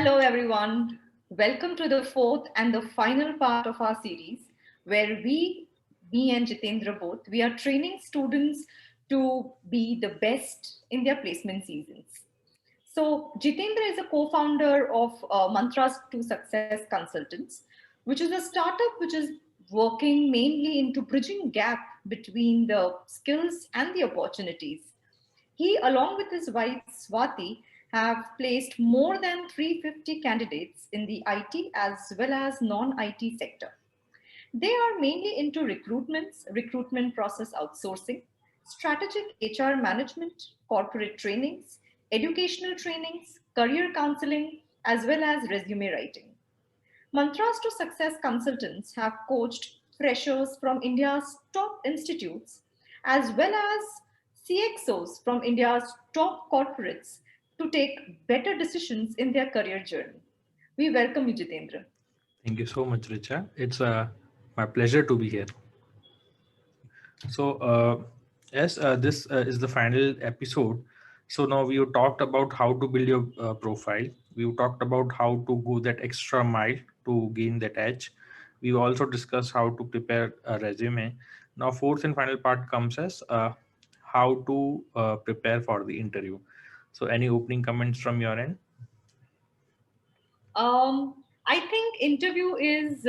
Hello, everyone. Welcome to the fourth and the final part of our series where me and Jitendra both, we are training students to be the best in their placement seasons. So, Jitendra is a co founder of Mantras to Success Consultants, which is a startup which is working mainly into bridging gap between the skills and the opportunities. He, along with his wife Swati, have placed more than 350 candidates in the IT as well as non IT sector. They are mainly into recruitments, recruitment process outsourcing, strategic HR management, corporate trainings, educational trainings, career counseling, as well as resume writing. Mantras to Success consultants have coached freshers from India's top institutes as well as CXOs from India's top corporates to take better decisions in their career journey. We welcome you, Jitendra. Thank you so much, Richa. It's my pleasure to be here. So, yes, this is the final episode. So now we have talked about how to build your profile. We talked about how to go that extra mile to gain that edge. We also discussed how to prepare a resume. Now, fourth and final part comes as how to prepare for the interview. So, any opening comments from your end? I think interview is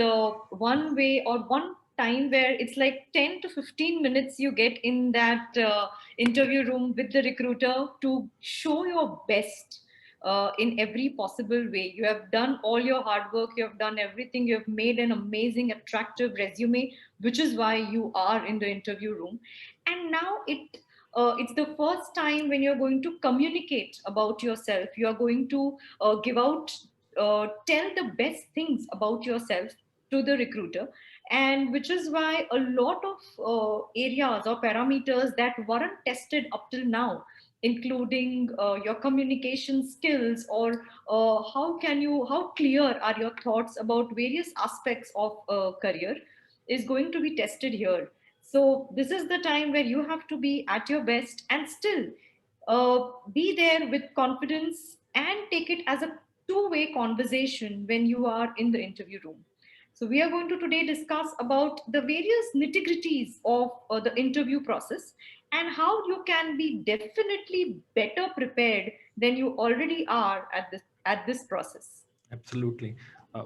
one way or one time where it's like 10 to 15 minutes you get in that interview room with the recruiter to show your best in every possible way. You have done all your hard work, you have done everything, you have made an amazing, attractive resume, which is why you are in the interview room. And now it's the first time when you're going to communicate about yourself. You are going to give out tell the best things about yourself to the recruiter, and which is why a lot of areas or parameters that weren't tested up till now, including your communication skills, or how clear are your thoughts about various aspects of a career, is going to be tested here. So this is the time where you have to be at your best and still be there with confidence and take it as a two-way conversation when you are in the interview room. So we are going to today discuss about the various nitty-gritties of the interview process and how you can be definitely better prepared than you already are at this process. Absolutely.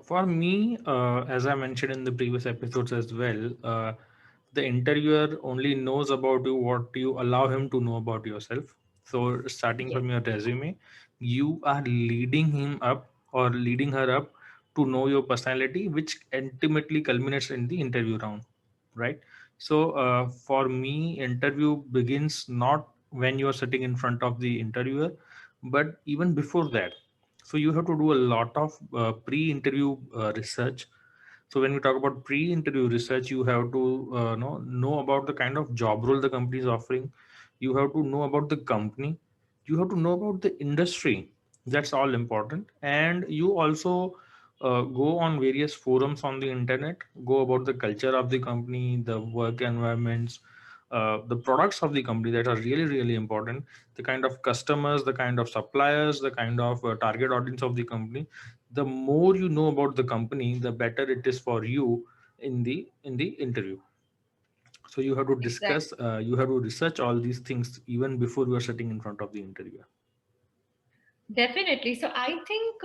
For me, as I mentioned in the previous episodes as well, the interviewer only knows about you what you allow him to know about yourself. So, starting Yes. from your resume, you are leading him up or leading her up to know your personality, which ultimately culminates in the interview round, right? So, for me, interview begins not when you are sitting in front of the interviewer, but even before that. So you have to do a lot of pre-interview research. So when we talk about pre-interview research, you have to know about the kind of job role the company is offering. You have to know about the company. You have to know about the industry. That's all important. And you also go on various forums on the internet, go about the culture of the company, the work environments, the products of the company that are really really important, the kind of customers, the kind of suppliers, the kind of target audience of the company. The more you know about the company, the better it is for you in the interview. So you have to discuss, Exactly. you have to research all these things even before you are sitting in front of the interviewer. Definitely. So I think,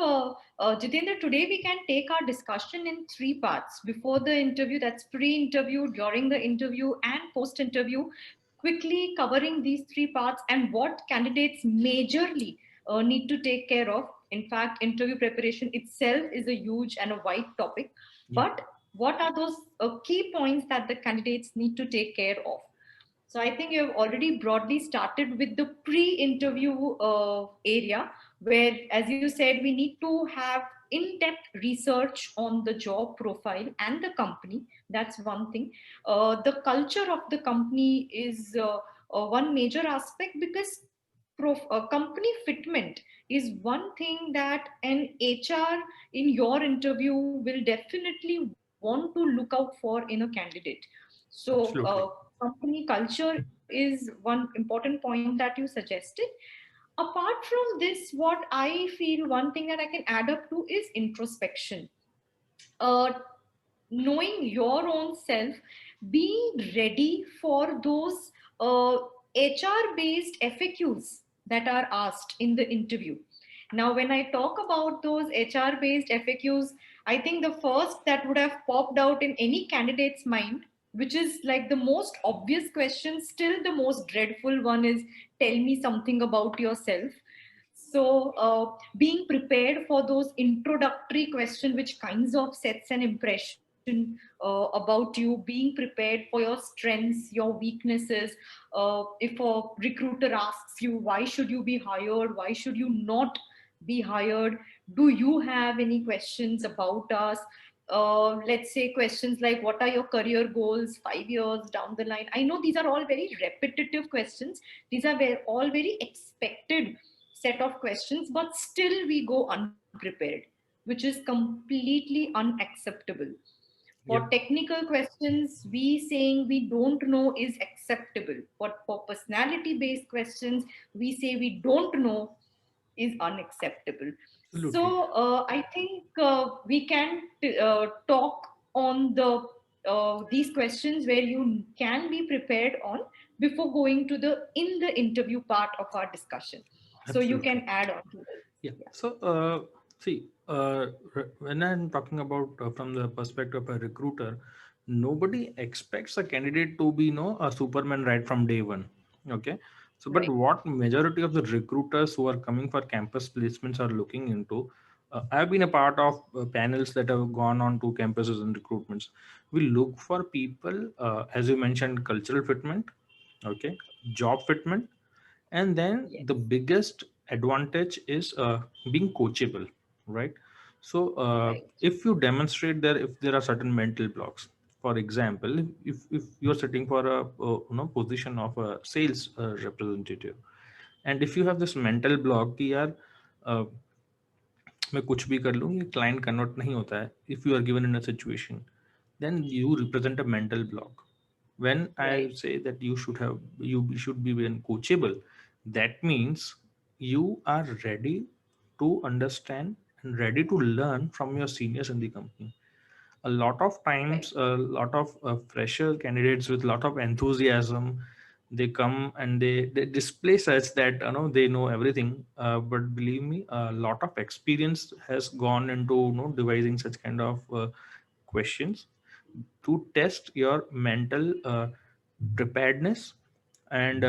Jitendra, today we can take our discussion in three parts: before the interview, that's pre-interview, during the interview, and post-interview. Quickly covering these three parts and what candidates majorly need to take care of. In fact, interview preparation itself is a huge and a wide topic. Yeah. But what are those key points that the candidates need to take care of? So I think you have already broadly started with the pre-interview area, where, as you said, we need to have in-depth research on the job profile and the company. That's one thing. The culture of the company is one major aspect, because company fitment is one thing that an HR in your interview will definitely want to look out for in a candidate. So Absolutely. company culture is one important point that you suggested. Apart from this, what I feel, one thing that I can add up to is introspection. uh, Knowing your own self, being ready for those HR based FAQs that are asked in the interview. Now, when I talk about those HR based FAQs, I think the first that would have popped out in any candidate's mind, which is like the most obvious question, still the most dreadful one, is tell me something about yourself. So, being prepared for those introductory questions, which kinds of sets an impression about you, being prepared for your strengths, your weaknesses. If a recruiter asks you, why should you be hired? Why should you not be hired? Do you have any questions about us? Let's say questions like, what are your career goals 5 years down the line? I know these are all very repetitive questions. These are all very expected set of questions, but still we go unprepared, which is completely unacceptable. For Yep. technical questions, we saying we don't know is acceptable. But for personality based questions, we say we don't know is unacceptable. Absolutely. So I think we can talk on these questions where you can be prepared on before going to the in the interview part of our discussion. So you Absolutely. can add on to this. Yeah. Yeah. So, see, when I'm talking about from the perspective of a recruiter, nobody expects a candidate to be, a Superman right from day one. Okay. So, but Right. what majority of the recruiters who are coming for campus placements are looking into, I've been a part of panels that have gone on to campuses and recruitments. We look for people, as you mentioned, cultural fitment, okay, job fitment, and then Yes. the biggest advantage is being coachable, right? So Right. if you demonstrate that if there are certain mental blocks, for example, if you're sitting for a position of a sales representative, and if you have this mental block कि यार uh, मैं कुछ भी कर लूँ ये client convert नहीं होता है, if you are given in a situation, then you represent a mental block. When I Right. say that you should be when coachable, that means you are ready to understand and ready to learn from your seniors in the company. A lot of Right. times a lot of fresher candidates with a lot of enthusiasm, they come and they display such that they know everything, but believe me, a lot of experience has gone into devising such kind of questions to test your mental preparedness, and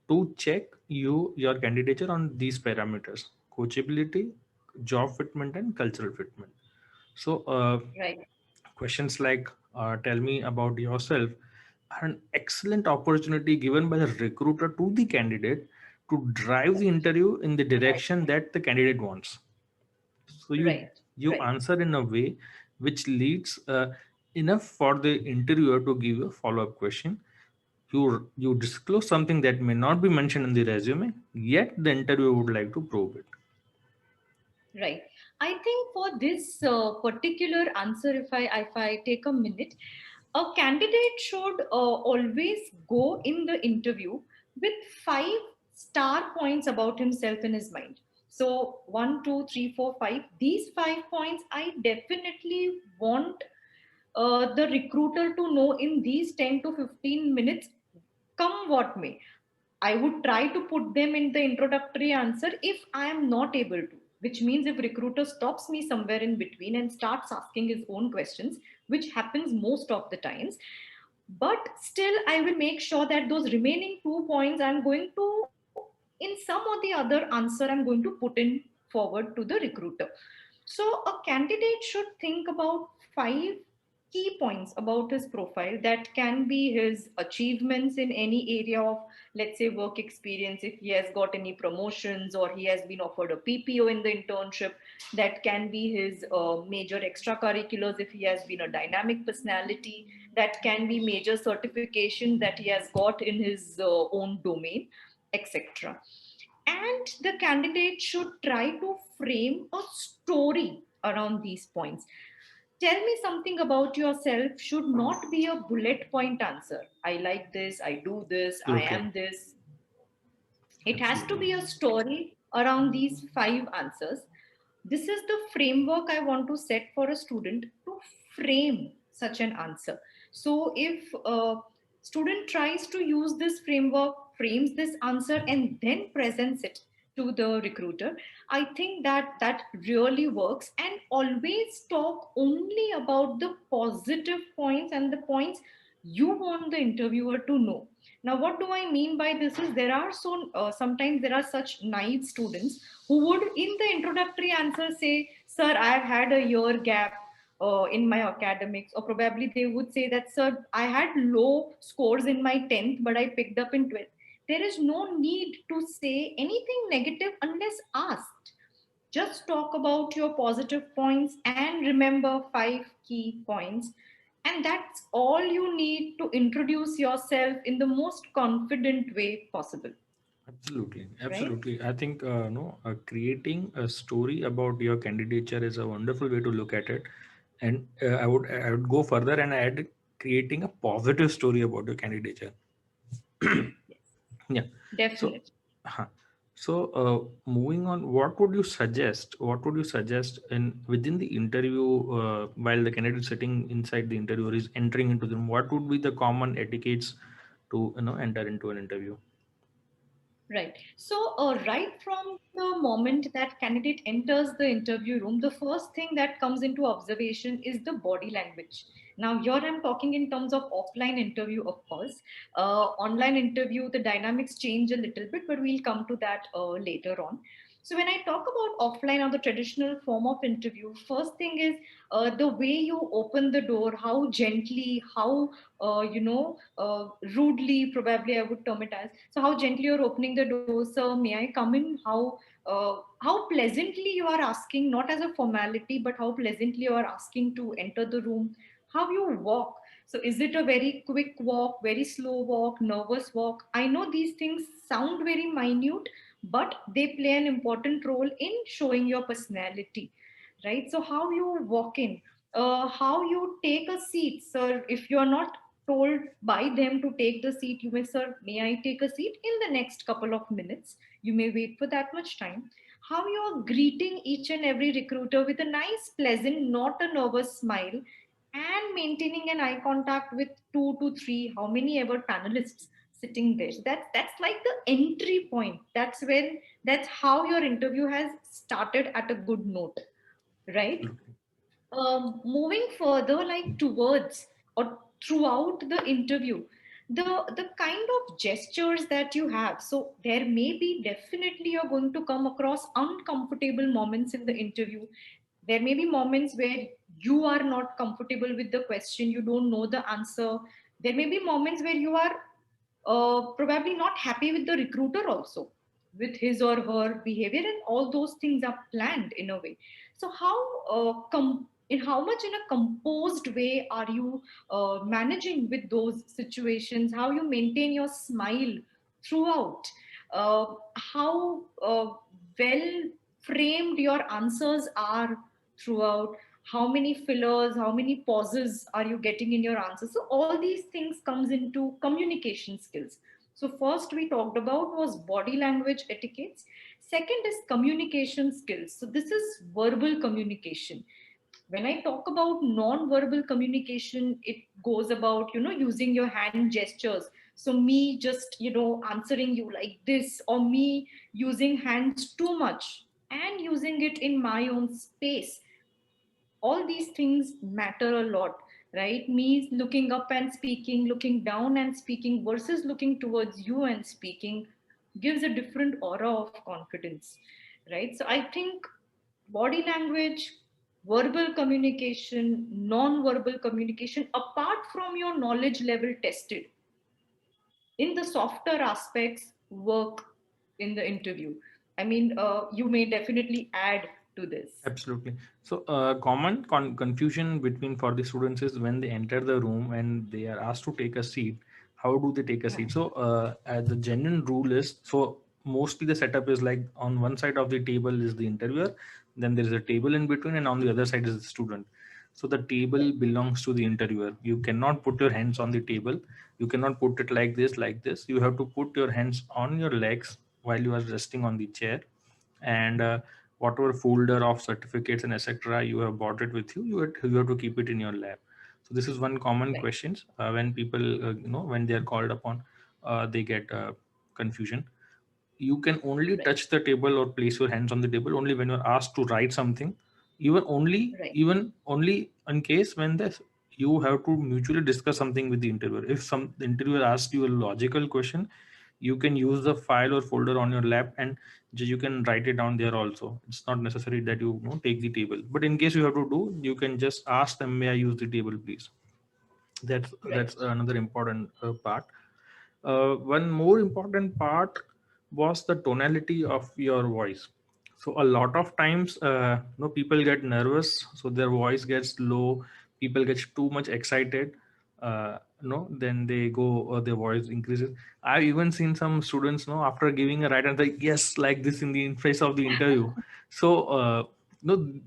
to check your candidature on these parameters: coachability, job fitment, and cultural fitment. So Right. questions like tell me about yourself are an excellent opportunity given by the recruiter to the candidate to drive the interview in the Right. direction that the candidate wants. So you Right. you Right. answer in a way which leads enough for the interviewer to give you a follow-up question. You disclose something that may not be mentioned in the resume, yet the interviewer would like to probe it. Right. I think for this particular answer, if I take a minute, a candidate should always go in the interview with 5 star points about himself in his mind. So 1, 2, 3, 4, 5. These 5 points I definitely want the recruiter to know in these 10 to 15 minutes, come what may. I would try to put them in the introductory answer if I am not able to, which means if recruiter stops me somewhere in between and starts asking his own questions, which happens most of the times, but still I will make sure that those remaining 2 points I'm going to, in some or the other answer, I'm going to put in forward to the recruiter. So a candidate should think about 5 key points about his profile that can be his achievements in any area of, let's say, work experience, if he has got any promotions or he has been offered a PPO in the internship. That can be his major extracurriculars if he has been a dynamic personality. That can be major certification that he has got in his own domain, etc. And the candidate should try to frame a story around these points. Tell me something about yourself should not be a bullet point answer. I like this, I do this, I Absolutely. am this. It has to be Absolutely. a story around these 5 answers. This is the framework I want to set for a student to frame such an answer. So if a student tries to use this framework, frames this answer, and then presents it to the recruiter, I think that that really works. And always talk only about the positive points and the points you want the interviewer to know. Now, what do I mean by this is there are sometimes there are such naive students who would in the introductory answer say, sir, I've had a year gap in my academics, or probably they would say that, sir, I had low scores in my 10th but I picked up in 12th. There is no need to say anything negative unless asked. Just talk about your positive points and remember 5 key points. And that's all you need to introduce yourself in the most confident way possible, Absolutely, right? absolutely. I think no, creating a story about your candidature is a wonderful way to look at it, and I would go further and add creating a positive story about your candidature. Yes, Yeah. So, definitely. huh. Moving on, what would you suggest? What would you suggest in within the interview while the candidate is sitting inside the interviewer is entering into the room? What would be the common etiquettes to enter into an interview? Right. So, right from the moment that candidate enters the interview room, the first thing that comes into observation is the body language. Now, here I'm talking in terms of offline interview, of course. Online interview, the dynamics change a little bit, but we'll come to that later on. So, when I talk about offline or the traditional form of interview, first thing is the way you open the door, how gently, how rudely, probably I would term it as. So, how gently you're opening the door, sir, may I come in? How pleasantly you are asking, not as a formality, but how pleasantly you are asking to enter the room. How you walk. So, is it a very quick walk, very slow walk, nervous walk? I know these things sound very minute, but they play an important role in showing your personality, right? So, how you walk in, how you take a seat, sir. If you are not told by them to take the seat, you may, sir, may I take a seat in the next couple of minutes? You may wait for that much time. How you are greeting each and every recruiter with a nice, pleasant, not a nervous smile, and maintaining an eye contact with 2 to 3, how many ever panelists sitting there. That's like the entry point. That's how your interview has started at a good note, right? Absolutely. Moving further, like towards or throughout the interview, the kind of gestures that you have. So there may be, definitely you're going to come across uncomfortable moments in the interview. There may be moments where you are not comfortable with the question, you don't know the answer. There may be moments where you are probably not happy with the recruiter also, with his or her behavior, and all those things are planned in a way. So how in how much in a composed way are you managing with those situations, how you maintain your smile throughout, how well framed your answers are throughout, how many fillers, how many pauses are you getting in your answers. So all these things comes into communication skills. So first we talked about was body language etiquettes. Second is communication skills. So this is verbal communication. When I talk about non-verbal communication, it goes about, using your hand gestures. So me just, answering you like this, or me using hands too much and using it in my own space. All these things matter a lot, right? Me looking up and speaking, looking down and speaking versus looking towards you and speaking gives a different aura of confidence, right? So I think body language, verbal communication, non-verbal communication, apart from your knowledge level tested in the softer aspects, work in the interview. I mean, you may definitely add to this. Absolutely. So, common confusion between for the students is when they enter the room and they are asked to take a seat. How do they take a seat? So, the genuine rule is so mostly the setup is like on one side of the table is the interviewer, then there is a table in between, and on the other side is the student. So the table belongs to the interviewer. You cannot put your hands on the table. You cannot put it like this, like this. You have to put your hands on your legs while you are resting on the chair, and whatever folder of certificates and etc. you have brought it with you, you have to keep it in your lab. So this is one common Right. questions when people when they are called upon, they get confusion. You can only Right. touch the table or place your hands on the table only when you're asked to write something, Right. even only in case when this you have to mutually discuss something with the interviewer. If some the interviewer asks you a logical question, you can use the file or folder on your lap, and you can write it down there also. It's not necessary that you know, take the table, but in case you have to do, you can just ask them, may I use the table please. That's Right. another important part. One more important part was the tonality of your voice. So a lot of times, people get nervous, so their voice gets low. People get too much excited. Then they go, their voice increases. I've even seen some students, after giving a right answer, yes, like this in the in face of the interview. So,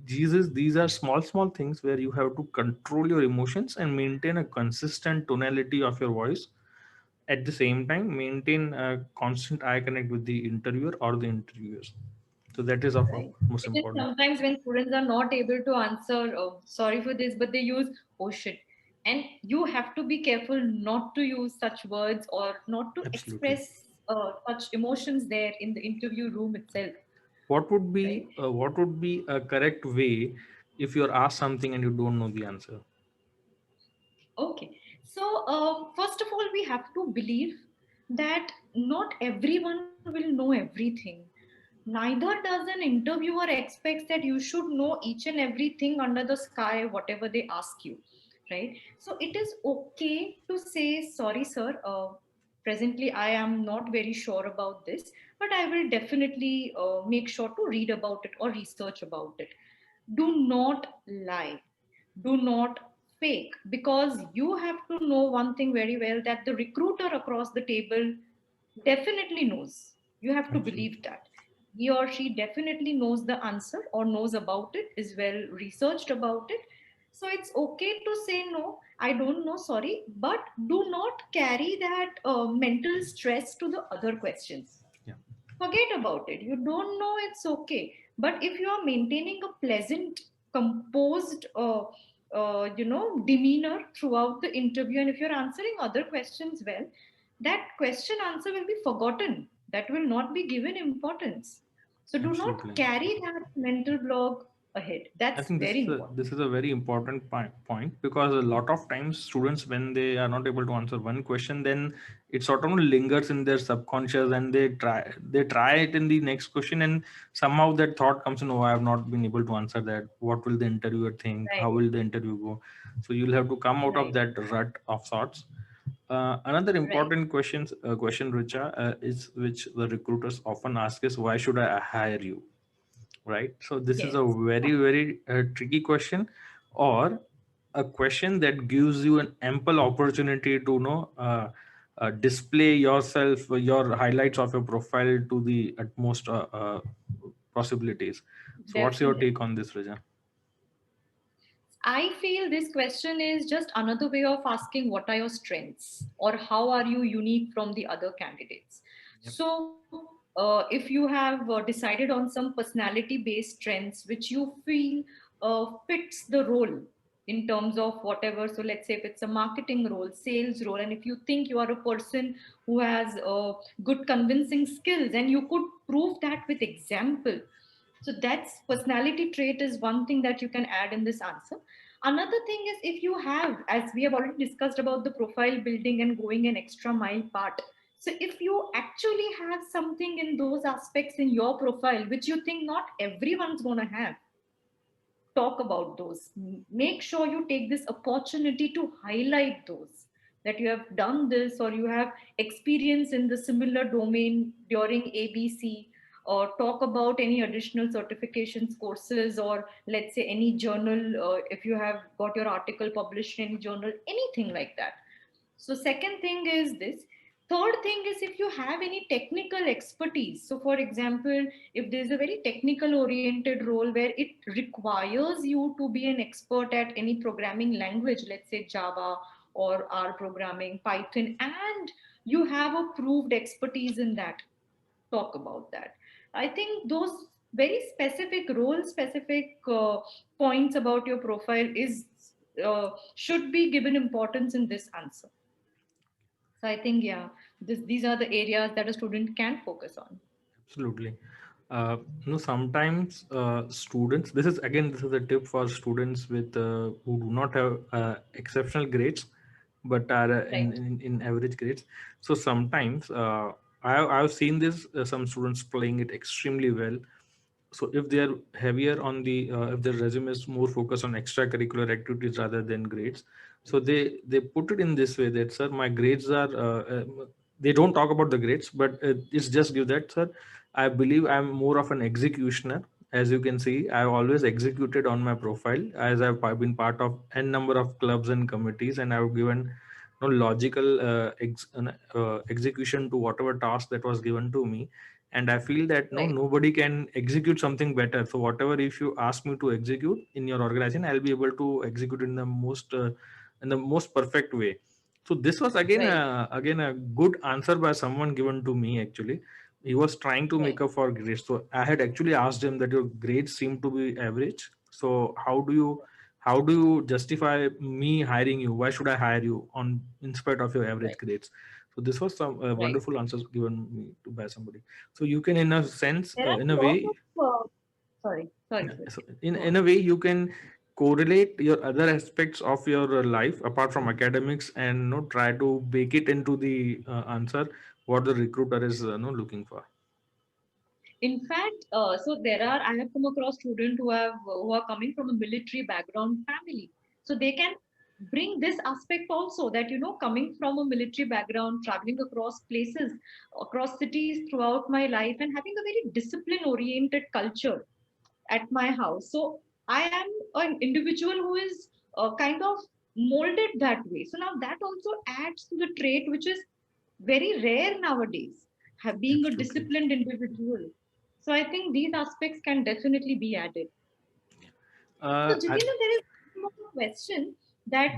these are small things where you have to control your emotions and maintain a consistent tonality of your voice. At the same time, maintain a constant eye connect with the interviewer or the interviewers. So that is of Right. most It is important. sometimes when students are not able to answer, oh, sorry for this, but they use, oh shit. And you have to be careful not to use such words or not to Absolutely. express such emotions there in the interview room itself. Right. What would be a correct way if you're asked something and you don't know the answer? Okay. So, first of all, we have to believe that not everyone will know everything. Neither does an interviewer expects that you should know each and everything under the sky, whatever they ask you, right? So it is okay to say, sorry, sir. Presently, I am not very sure about this, but I will definitely make sure to read about it or research about it. Do not lie. Do not fake, because you have to know one thing very well, that the recruiter across the table definitely knows. You have to believe Absolutely. that. He or she definitely knows the answer or knows about it, is well researched about it. So it's okay to say no, I don't know, sorry, but do not carry that mental stress to the other questions. Yeah. Forget about it. You don't know, it's okay. But if you are maintaining a pleasant, composed, demeanor throughout the interview, and if you're answering other questions well, that question answer will be forgotten. That will not be given importance. So do not Absolutely. carry that mental block ahead. I That's think very this important. is a very important point, because a lot of times students, when they are not able to answer one question, then it sort of lingers in their subconscious, and they try it in the next question, and somehow that thought comes in, oh, I have not been able to answer that. What will the interviewer think? How Right, will the interview go? So you'll have to come out of right, that rut of sorts. Another right. important question, Richa, is which the recruiters often ask is, why should I hire you? Right? So this is a Yes. very tricky question, or a question that gives you an ample opportunity to display yourself, your highlights of your profile to the utmost possibilities. So what's your Definitely. take on this, Raja? I feel this question is just another way of asking what are your strengths or how are you unique from the other candidates. Yep. So, if you have decided on some personality based strengths which you feel fits the role in terms of whatever. So, let's say if it's a marketing role, sales role, and if you think you are a person who has good convincing skills and you could prove that with example, so that's personality trait is one thing that you can add in this answer. Another thing is, if you have, as we have already discussed about the profile building and going an extra mile part. So if you actually have something in those aspects in your profile which you think not everyone's going to have, talk about those. Make sure you take this opportunity to highlight those, that you have done this or you have experience in the similar domain during ABC, or talk about any additional certifications courses, or let's say any journal, if you have got your article published in any journal, anything like that. So second thing is this. Third thing is, if you have any technical expertise. So for example, if there's a very technical oriented role where it requires you to be an expert at any programming language, let's say Java or R programming, Python, and you have a proved expertise in that, talk about that. I think those very specific role specific points about your profile is should be given importance in this answer. So I think, yeah, these are the areas that a student can focus on. Absolutely. Sometimes students, this is a tip for students with who do not have exceptional grades, but are Right, in average grades. So sometimes I've seen this, some students playing it extremely well. So if they are heavier on the if their resume is more focused on extracurricular activities rather than grades, so they put it in this way that, sir, my grades are they don't talk about the grades, but it's just give that, sir, I believe I'm more of an executioner. As you can see, I've always executed on my profile, as I've been part of n number of clubs and committees, and I've given logical execution to whatever task that was given to me. And I feel that right, nobody can execute something better. So whatever, if you ask me to execute in your organization, I'll be able to execute in the most perfect way. So this was right, again a good answer by someone given to me. Actually, he was trying to right, make up for grades. So I had actually asked him that your grades seem to be average, so how do you justify me hiring you? Why should I hire you on in spite of your average right, grades? So this was some right. wonderful answers given me to by somebody. So you can, in a sense, There are in a a lot way, of sorry, yeah, Kritik. so Go in on. a way you can correlate your other aspects of your life apart from academics, and try to bake it into the answer what the recruiter is looking for. In fact, so there are, I have come across students who are coming from a military background family. So they can bring this aspect also, that, coming from a military background, traveling across places, across cities throughout my life, and having a very discipline oriented culture at my house. So I am an individual who is kind of molded that way. So now that also adds to the trait which is very rare nowadays, being a Absolutely. disciplined individual. So I think these aspects can definitely be added. So I, Jitendra, there is one more question that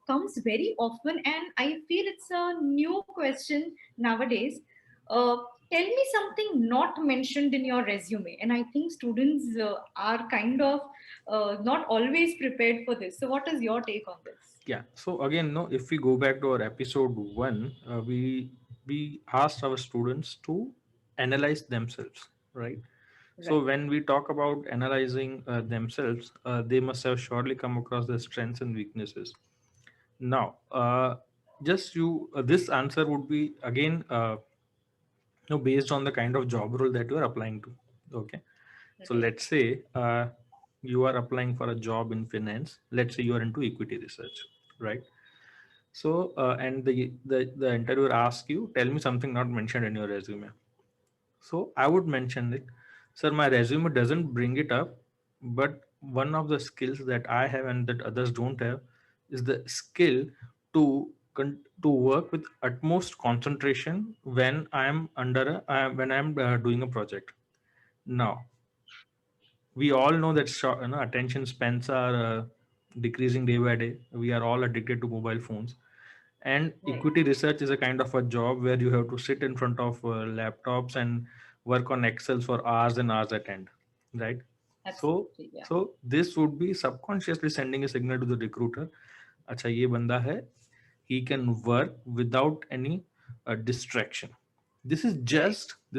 comes very often, and I feel it's a new question nowadays. Uh, Tell me something not mentioned in your resume, and I think students are kind of not always prepared for this. So, what is your take on this? yeah, so again, no, if we go back to our episode 1, we asked our students to analyze themselves, right? So Right, when we talk about analyzing themselves, they must have surely come across their strengths and weaknesses. Now, just you this answer would be again based on the kind of job role that you are applying to. Okay, so right, let's say you are applying for a job in finance. Let's say you are into equity research, right? So and the interviewer asks you, tell me something not mentioned in your resume. So I would mention it, sir. My resume doesn't bring it up, but one of the skills that I have and that others don't have is the skill to to work with utmost concentration when I am when I am doing a project. Now we all know that attention spans are decreasing day by day. We are all addicted to mobile phones, and right. equity research is a kind of a job where you have to sit in front of laptops and work on excel for hours and hours at end, right? so Absolutely, yeah. so this would be subconsciously sending a signal to the recruiter, acha ye banda hai, he can work without any distraction. Right, This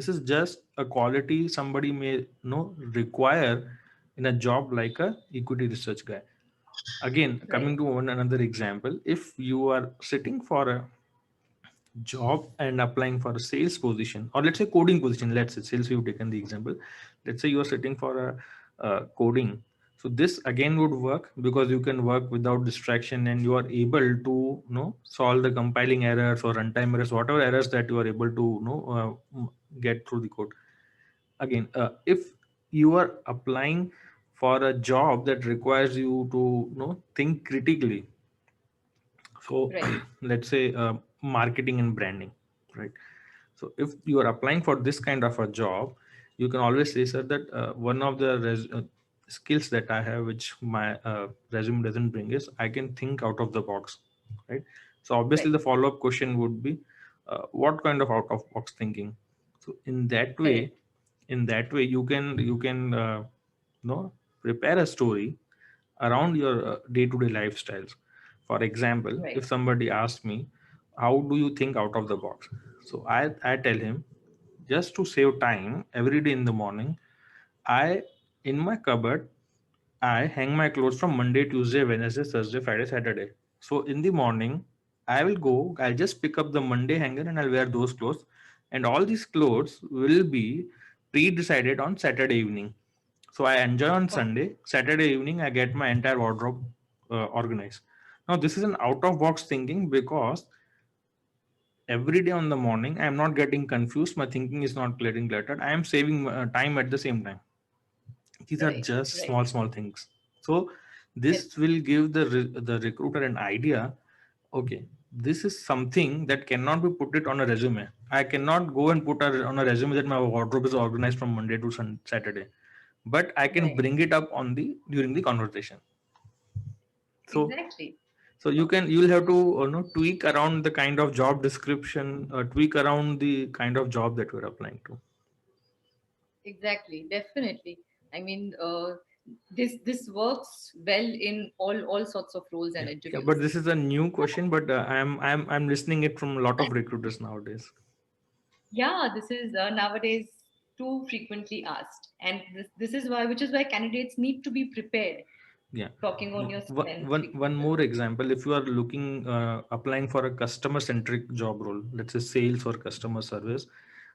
is just a quality somebody may require in a job like a equity research guy. Again, right, coming to one another example, if you are sitting for a job and applying for a sales position, or let's say coding position, let's say sales, you've taken the example, let's say you are sitting for a coding. So this again would work because you can work without distraction, and you are able to solve the compiling errors or runtime errors, whatever errors that you are able to get through the code. Again, if you are applying for a job that requires you to think critically, so right, let's say marketing and branding, right? So if you are applying for this kind of a job, you can always say, sir, that one of the skills that I have which my resume doesn't bring is I can think out of the box, right? So obviously right, the follow-up question would be what kind of out of box thinking? So in that Correct. way, you can prepare a story around your day-to-day lifestyles. For example, Right. if somebody asks me, how do you think out of the box? So I tell him, just to save time, every day in the morning, I in my cupboard I hang my clothes from Monday, Tuesday, Wednesday, Thursday, Friday, Saturday. So in the morning, I'll just pick up the Monday hanger and I'll wear those clothes. And all these clothes will be pre-decided on Saturday evening. So I enjoy on Oh, Sunday. Saturday evening, I get my entire wardrobe organized. Now, this is an out of box thinking because every day on the morning, I am not getting confused. My thinking is not getting cluttered. I am saving time at the same time. These are right. just Right. small things. So this will give the recruiter an idea. Okay, this is something that cannot be put it on a resume. I cannot go and put on a resume that my wardrobe is organized from Monday to Saturday, but I can Right. bring it up on the during the conversation. So Exactly. you'll have to tweak around the kind of job description, tweak around the kind of job that you're applying to. Exactly. Definitely. I mean, this works well in all sorts of roles and Yeah, but interviews. this is a new question, but I'm listening it from a lot of recruiters nowadays. Yeah, this is nowadays too frequently asked, and this is why, which is why candidates need to be prepared, Yeah. talking on your One, strengths, one, one weaknesses. more example. If you are looking, applying for a customer centric job role, let's say sales or customer service,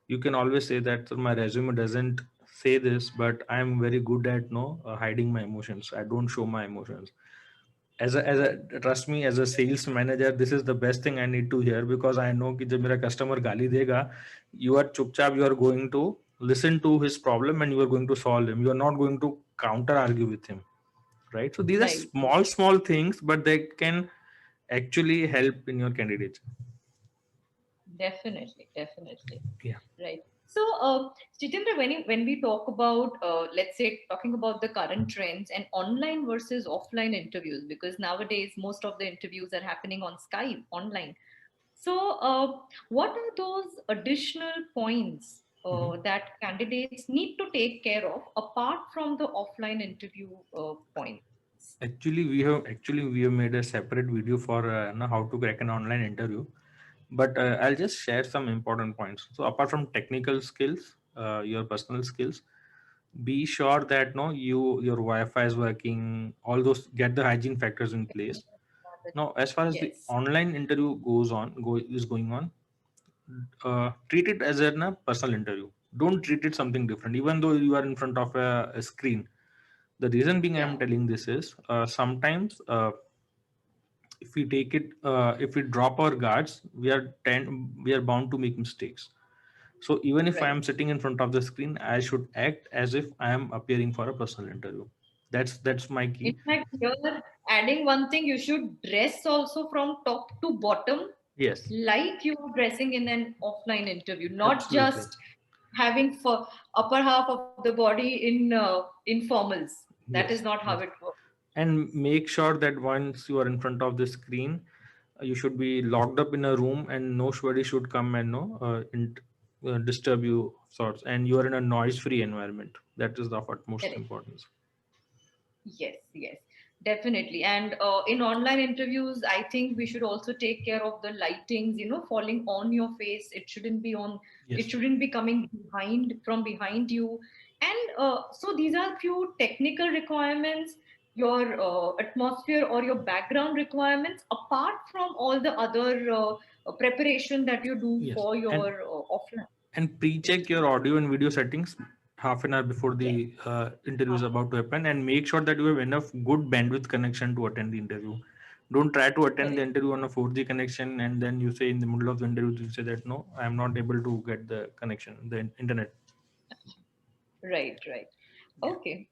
you can always say that my resume doesn't say this, but I'm very good at hiding my emotions. I don't show my emotions. Right. as a trust me, as a sales manager, this is the best thing I need to hear, because I know कि जब मेरा customer गाली देगा, you are चुपचाप, you are going to listen to his problem and you are going to solve him. You are not going to counter argue with him, right? So these are Right. small things, but they can actually help in your candidature. Definitely. Definitely. Yeah. Right. So, Jitendra, when we talk about, let's say, talking about the current trends and online versus offline interviews, because nowadays most of the interviews are happening on Skype online. So, what are those additional points Mhm. that candidates need to take care of apart from the offline interview points? Actually we have made a separate video for how to crack an online interview, but I'll just share some important points. So apart from technical skills, your personal skills, be sure that no you your Wi-Fi is working, all those, get the hygiene factors in place. Now as far as the Yes. online interview is going on, treat it as a personal interview. Don't treat it something different, even though you are in front of a screen. The reason being Yeah. I'm telling this is, sometimes if we take it if we drop our guards, we are bound to make mistakes. So even if I Right. am sitting in front of the screen, I should act as if I am appearing for a personal interview. That's my In key. fact, here adding one thing, you should dress also from top to bottom Yes, like you are dressing in an offline interview, not absolutely. just having for upper half of the body in formals. That is Yes, not how yes. it works. And make sure that once you are in front of the screen, you should be locked up in a room and nobody should come and disturb you of sorts, and you are in a noise free environment. That is of utmost Correct. importance. Yes, yes, definitely. And in online interviews, I think we should also take care of the lightings, falling on your face. It shouldn't be on, it Yes. shouldn't be coming from behind you. And so these are few technical requirements, your atmosphere or your background requirements, apart from all the other preparation that you do Yes. for and your offline and pre-check your interview. audio and video settings half an hour before Yes. the interview is about to happen, and make sure that you have enough good bandwidth connection to attend the interview. Don't try to attend the Correct. interview on a 4G connection and then you say in the middle of the interview, you say that no, I am not able to get the connection, the internet. Right, right. Yeah. Okay.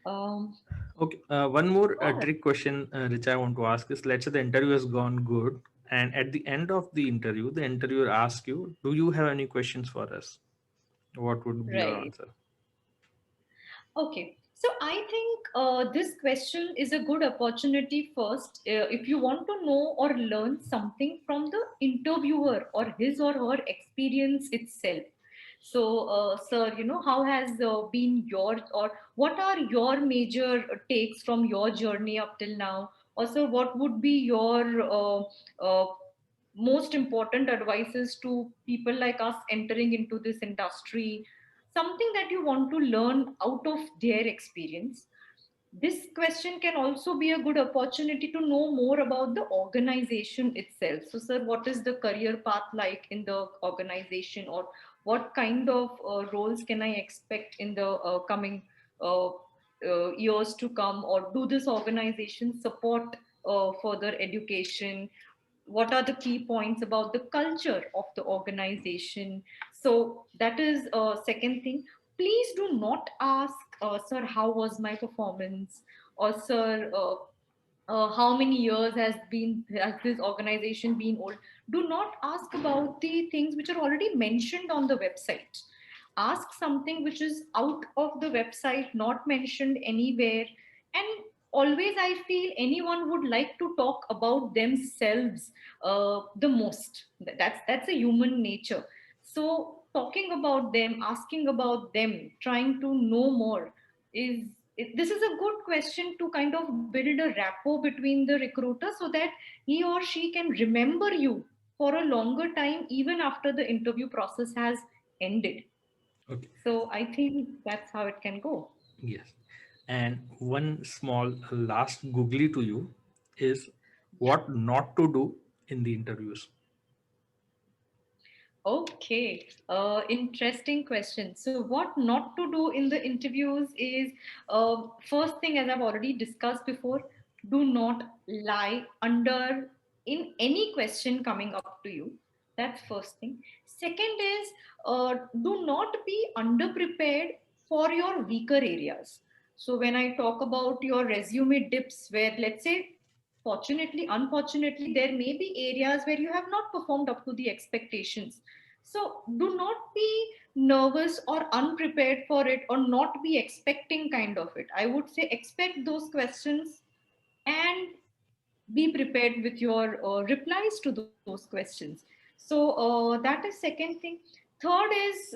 Um, Okay. One more all right. trick question, which I want to ask is, let's say the interview has gone good, and at the end of the interview, the interviewer asks you, "Do you have any questions for us?" What would be your Right. answer? Okay. So I think this question is a good opportunity first. If you want to know or learn something from the interviewer or his or her experience itself. So, sir, how has been your, or what are your major takes from your journey up till now? Also, what would be your most important advices to people like us entering into this industry? Something that you want to learn out of their experience. This question can also be a good opportunity to know more about the organization itself. So, sir, what is the career path like in the organization, or what kind of roles can I expect in the coming uh, years to come, or do this organization support further education? What are the key points about the culture of the organization? So that is second thing. Please do not ask, sir, how was my performance, or sir, how many years has this organization been old. Do not ask about the things which are already mentioned on the website. Ask something which is out of the website, not mentioned anywhere. And always I feel anyone would like to talk about themselves the most. That's a human nature. So talking about them, asking about them, trying to know more is this is a good question to kind of build a rapport between the recruiter, so that he or she can remember you for a longer time even after the interview process has ended. Okay. So I think that's how it can go. Yes. And one small last googly to you is what not to do in the interviews. Okay, interesting question. So, what not to do in the interviews is, first thing, as I've already discussed before, do not lie under in any question coming up to you. That's first thing. Second is, do not be underprepared for your weaker areas. So, when I talk about your resume dips, where let's say, fortunately, unfortunately, there may be areas where you have not performed up to the expectations. So do not be nervous or unprepared for it, or not be expecting kind of it. I would say expect those questions and be prepared with your replies to those questions. So that is second thing. Third is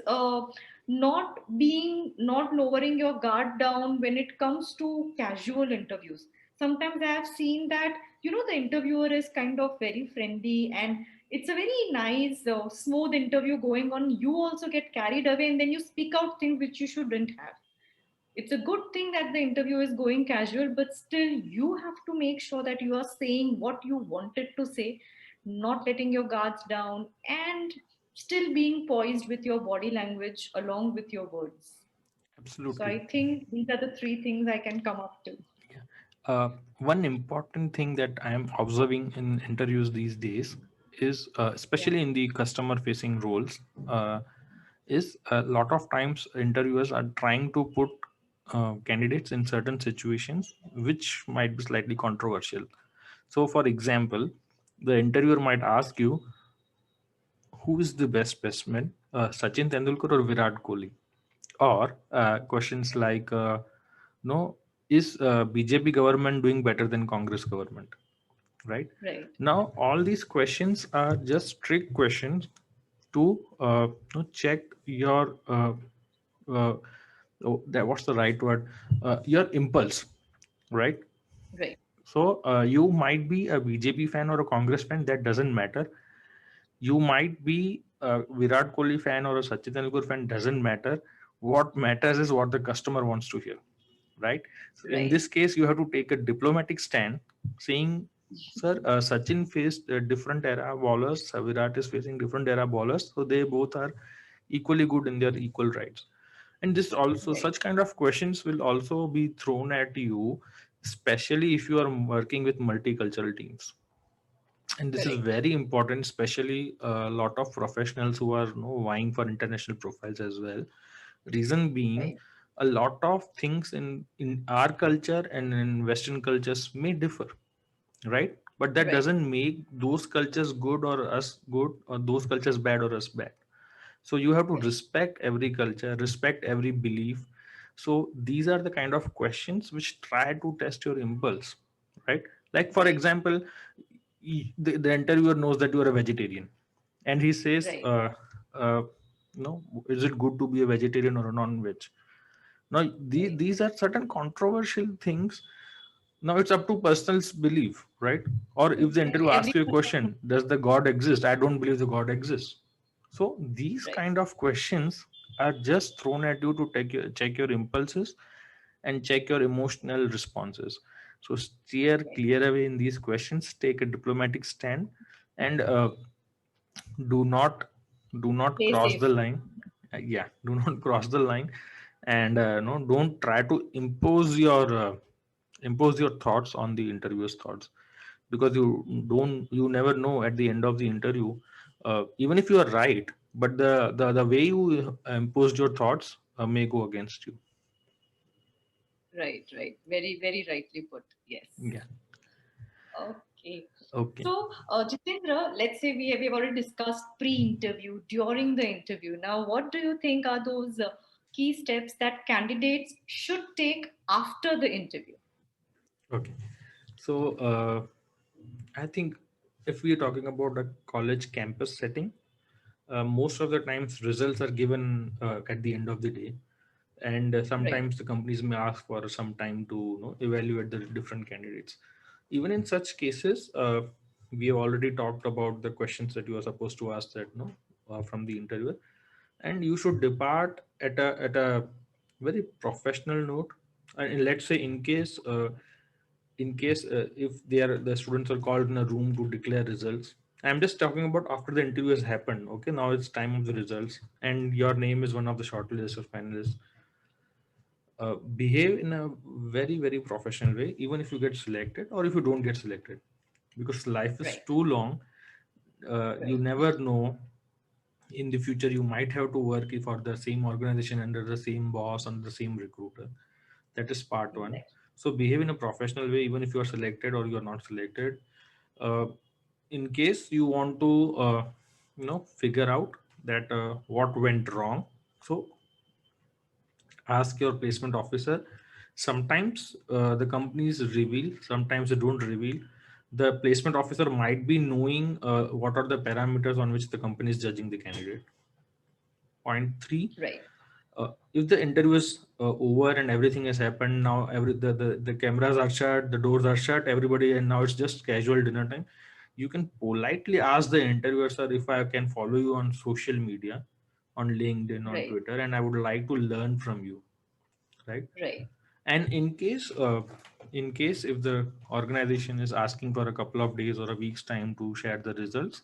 not lowering your guard down when it comes to casual interviews. Sometimes I have seen that the interviewer is kind of very friendly, and it's a very nice smooth interview going on. You also get carried away, and then you speak out things which you shouldn't have. It's a good thing that the interview is going casual, but still you have to make sure that you are saying what you wanted to say, not letting your guards down, and still being poised with your body language along with your words. So Absolutely. I think these are the three things I can come up to. Yeah. One important thing that I am observing in interviews these days is, Yeah. especially in the customer facing roles, is a lot of times interviewers are trying to put candidates in certain situations which might be slightly controversial. So, for example, the interviewer might ask you, who is the best batsman, Sachin Tendulkar or Virat Kohli? Or questions like, no, is BJP government doing better than Congress government? Right Right. now, all these questions are just trick questions to check your what's the right word? Your impulse, right? Right. So you might be a BJP fan or a Congress fan. That doesn't matter. You might be a Virat Kohli fan or a Sachin Tendulkar fan. Doesn't matter. What matters is what the customer wants to hear, right? So in Right. this case, you have to take a diplomatic stand, saying, "Sir, Sachin faced different era bowlers. Virat is facing different era bowlers, so they both are equally good in their equal rights." And this also, Right. such kind of questions will also be thrown at you, especially if you are working with multicultural teams. And this is Correct. very important, especially a lot of professionals who are vying for international profiles as well. Reason being, Right. a lot of things in our culture and in Western cultures may differ, right? But that Right. doesn't make those cultures good or us good, or those cultures bad or us bad. So you have to Right. respect every culture, respect every belief. So these are the kind of questions which try to test your impulse, right? Like, for Right. example, the interviewer knows that you are a vegetarian, and he says, Right. Is it good to be a vegetarian or a non-veg? Now Right. these are certain controversial things. Now it's up to personal belief, right? Or if the interview Every asks you a question, does the god exist? I don't believe the god exists. So these right. kind of questions are just thrown at you to check your impulses and check your emotional responses. So steer Right. clear away in these questions, take a diplomatic stand, and do not do not Play cross the safe. line. Yeah, do not cross the line, and no, don't try to impose your thoughts on the interviewer's thoughts, because you never know at the end of the interview, even if you are right, but the way you imposed your thoughts may go against you. Right. Right. Very, very rightly put. Yes. Yeah. Okay. Okay. So, Jitendra, let's say we've already discussed pre-interview, during the interview. Now, what do you think are those key steps that candidates should take after the interview? Okay. So I think if we are talking about a college campus setting, most of the times results are given at the end of the day, and Right. sometimes the companies may ask for some time to evaluate the different candidates. Even in such cases, we have already talked about the questions that you are supposed to ask, that from the interviewer, and you should depart at a very professional note. And let's say in case if the students are called in a room to declare results, I'm just talking about after the interview has happened. Okay, now it's time of the results and your name is one of the shortlist of finalists. Behave in a very very professional way, even if you get selected or if you don't get selected, because life is Right. too long. You Right. never know, in the future you might have to work for the same organization, under the same boss, under the same recruiter. That is part one. Exactly. So behave in a professional way, even if you are selected or you are not selected. uh, in case you want to figure out that what went wrong, so ask your placement officer. Sometimes the companies reveal, sometimes they don't reveal. The placement officer might be knowing what are the parameters on which the company is judging the candidate. Point three, Right. if the interview is over and everything has happened, now the cameras are shut, the doors are shut, everybody, and now it's just casual dinner time, you can politely ask the interviewer, sir, if I can follow you on social media, on LinkedIn, on Right. Twitter, and I would like to learn from you, right? Right. And in case if the organization is asking for a couple of days or a week's time to share the results,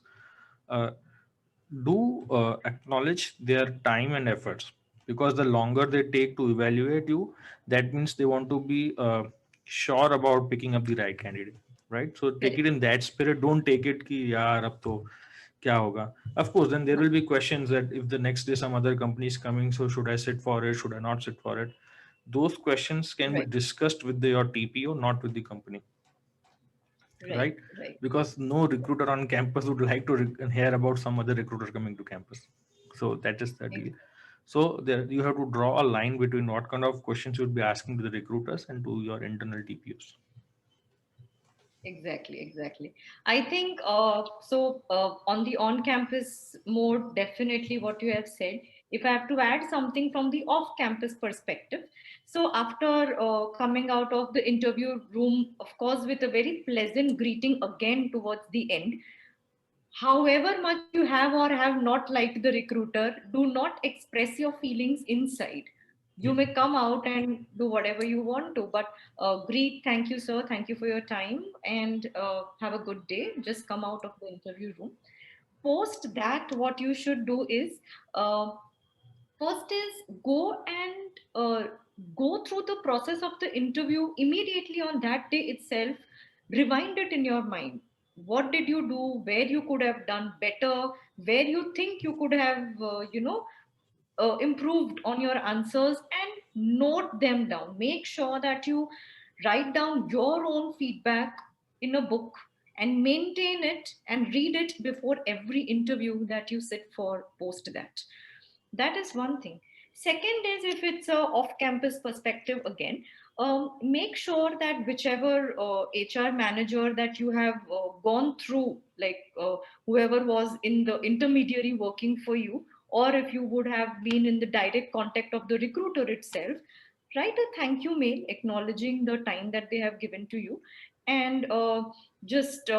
uh, do acknowledge their time and efforts, because the longer they take to evaluate you, that means they want to be sure about picking up the right candidate, right? So take Correct. it in that spirit. Don't take it ki yaar ab to kya hoga. Of course, then there will be questions that if the next day some other company is coming, so should I sit for it, should I not sit for it? Those questions can be Right. discussed with your TPO, not with the company, Right. right? Right. Because no recruiter on campus would like to hear about some other recruiter coming to campus. So that is the deal. So there you have to draw a line between what kind of questions you would be asking to the recruiters and to your internal TPOs. Exactly, exactly. I think so. On the on-campus mode, definitely what you have said. If I have to add something from the off-campus perspective, so after coming out of the interview room, of course, with a very pleasant greeting again towards the end, however much you have or have not liked the recruiter, do not express your feelings inside. You Yeah. may come out and do whatever you want to, but greet, thank you, sir, thank you for your time, and have a good day. Just come out of the interview room. Post that, what you should do is uh, first is go and go through the process of the interview immediately on that day itself. Rewind it in your mind. What did you do? Where you could have done better? Where you think you could have, improved on your answers, and note them down. Make sure that you write down your own feedback in a book and maintain it and read it before every interview that you sit for post that. That is one thing. Second is, if it's a off-campus perspective again, make sure that whichever HR manager that you have gone through, like whoever was in the intermediary working for you, or if you would have been in the direct contact of the recruiter itself, write a thank you mail acknowledging the time that they have given to you, and just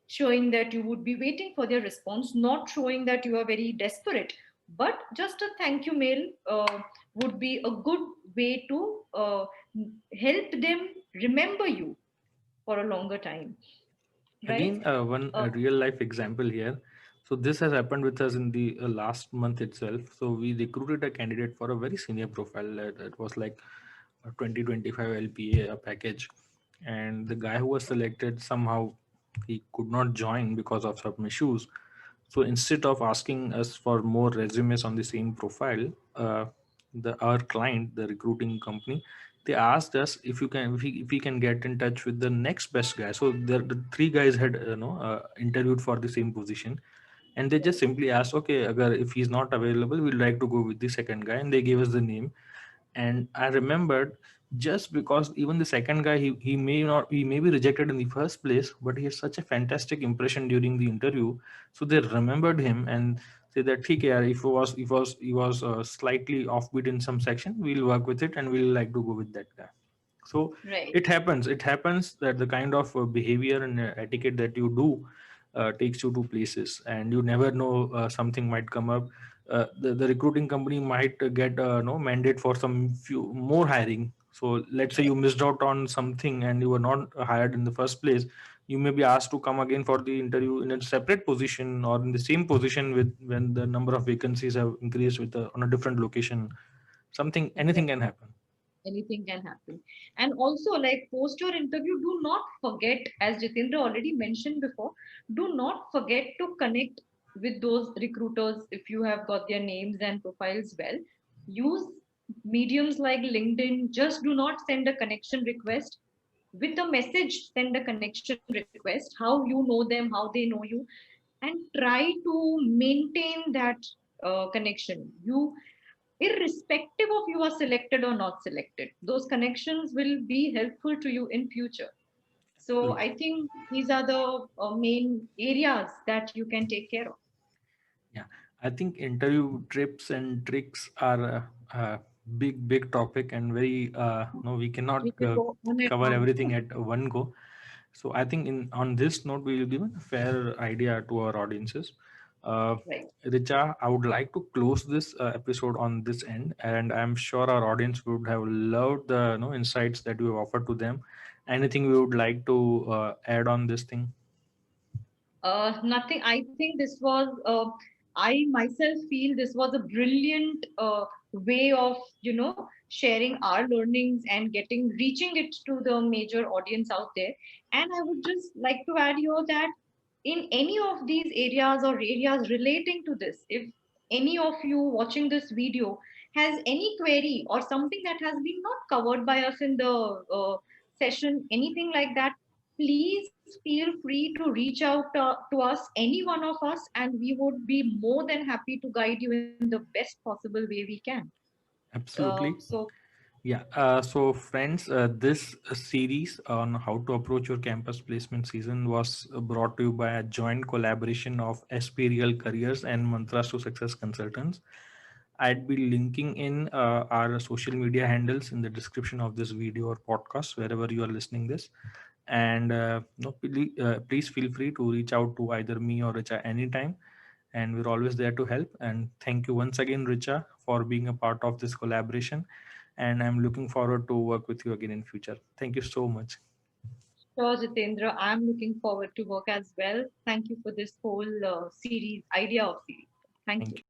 showing that you would be waiting for their response, not showing that you are very desperate, but just a thank you mail would be a good way to help them remember you for a longer time, right? Again, one Uh, real life example here. So this has happened with us in the last month itself. So we recruited a candidate for a very senior profile. It was like a 2025 LPA package, and the guy who was selected, somehow he could not join because of some issues. So instead of asking us for more resumes on the same profile, the our client, the recruiting company, they asked us if you can if we can get in touch with the next best guy. So the three guys had interviewed for the same position, and they just simply asked, okay, agar if he's not available, we'd like to go with the second guy, and they gave us the name. And I remembered, just because even the second guy, he may be rejected in the first place, but he has such a fantastic impression during the interview, so they remembered him and say that, okay, if he was slightly offbeat in some section, we'll work with it and we'll like to go with that guy. So right. it happens that the kind of behavior and etiquette that you do takes you to places, and you never know, something might come up. The recruiting company might get no mandate for some few more hiring. So let's say you missed out on something and you were not hired in the first place, you may be asked to come again for the interview in a separate position or in the same position with when the number of vacancies have increased with on a different location. Something, anything can happen. Anything can happen. And also, like, post your interview, do not forget, as Jitendra already mentioned before, do not forget to connect with those recruiters if you have got their names and profiles well. Use mediums like LinkedIn. Just do not send a connection request. With a message, send a connection request, how you know them, how they know you, and try to maintain that connection. Irrespective of you are selected or not selected, those connections will be helpful to you in future. So I Absolutely. think these are the main areas that you can take care of. Yeah, I think interview tips and tricks are a big topic, and very no, we cannot We can go on and cover on. everything at one go. So I think in on this note, we will give a fair idea to our audiences. Uh, Right. Richa, I would like to close this episode on this end, and I'm sure our audience would have loved the insights that we have offered to them. Anything we would like to add on this thing? Nothing. I think this was, I myself feel this was a brilliant way of, sharing our learnings and reaching it to the major audience out there. And I would just like to add here that in any of these areas or areas relating to this, if any of you watching this video has any query or something that has been not covered by us in the session, anything like that, please feel free to reach out to us, any one of us, and we would be more than happy to guide you in the best possible way we can. Absolutely. So, Yeah, so friends, this series on how to approach your campus placement season was brought to you by a joint collaboration of Real Careers and Mantras to Success Consultants. I'd be linking in our social media handles in the description of this video or podcast, wherever you are listening this. And no, please feel free to reach out to either me or Richa anytime, and we're always there to help. And thank you once again, Richa, for being a part of this collaboration, and I'm looking forward to work with you again in future. Thank you so much. sure, Jitendra, I'm looking forward to work as well. Thank you for this whole series, idea of series. Thank Thank you. you.